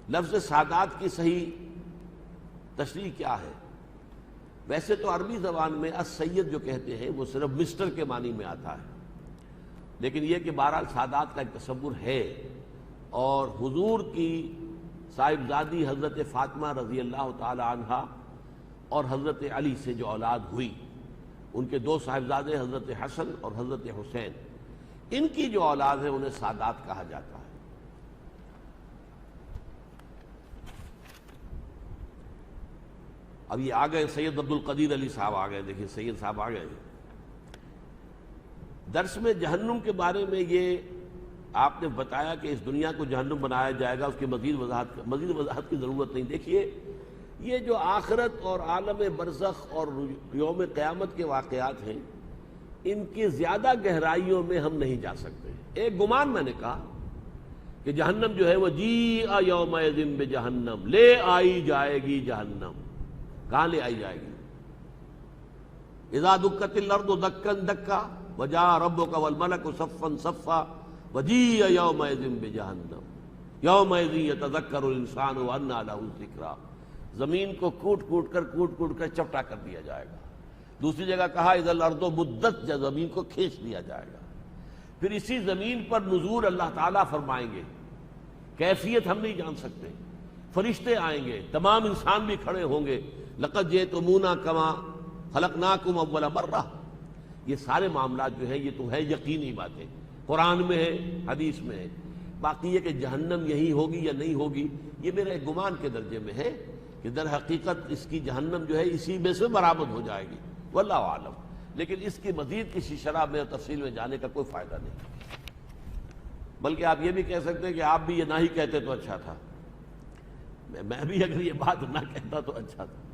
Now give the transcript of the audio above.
لفظ سادات کی صحیح تشریح کیا ہے؟ ویسے تو عربی زبان میں السید جو کہتے ہیں وہ صرف مسٹر کے معنی میں آتا ہے، لیکن یہ کہ بہرحال سادات کا ایک تصور ہے، اور حضور کی صاحبزادی حضرت فاطمہ رضی اللہ تعالی عنہا اور حضرت علی سے جو اولاد ہوئی، ان کے دو صاحبزادے حضرت حسن اور حضرت حسین، ان کی جو اولاد ہے انہیں سادات کہا جاتا ہے۔ اب یہ آ گئے سید عبد القدیر علی صاحب آ گئے، دیکھیے سید صاحب آ گئے۔ درس میں جہنم کے بارے میں یہ آپ نے بتایا کہ اس دنیا کو جہنم بنایا جائے گا، اس کی مزید وضاحت کی ضرورت نہیں۔ دیکھیے یہ جو آخرت اور عالم برزخ اور یوم قیامت کے واقعات ہیں، ان کی زیادہ گہرائیوں میں ہم نہیں جا سکتے۔ ایک گمان میں نے کہا کہ جہنم جو ہے وہ جیء یومئذ بجہنم، لے آئی جائے گی جہنم۔ کہاں لے آئی جائے گی؟ اذا دکت الارض دکا دکا وجاء ربک والملک صفا صفا وجیء یومئذ بجہنم یومئذ یتذکر الانسان وانى له الذکریٰ۔ زمین کو کوٹ کوٹ کر چپٹا کر دیا جائے گا۔ دوسری جگہ کہا اذا الارض مدت، جب زمین کو کھینچ دیا جائے گا۔ پھر اسی زمین پر نزول اللہ تعالیٰ فرمائیں گے، کیفیت ہم نہیں جان سکتے۔ فرشتے آئیں گے، تمام انسان بھی کھڑے ہوں گے، لقد جئتمونا کما خلقناکم اول مرہ۔ یہ سارے معاملات جو ہیں یہ تو ہے یقینی باتیں، قرآن میں ہے، حدیث میں ہے۔ باقی یہ کہ جہنم یہی ہوگی یا نہیں ہوگی، یہ میرے ایک گمان کے درجے میں ہے کہ در حقیقت اس کی جہنم جو ہے اسی میں سے برآمد ہو جائے گی، واللہ عالم۔ لیکن اس کی مزید کسی شرح میں اور تفصیل میں جانے کا کوئی فائدہ نہیں، بلکہ آپ یہ بھی کہہ سکتے ہیں کہ آپ بھی یہ نہ ہی کہتے تو اچھا تھا، میں بھی اگر یہ بات نہ کہتا تو اچھا تھا۔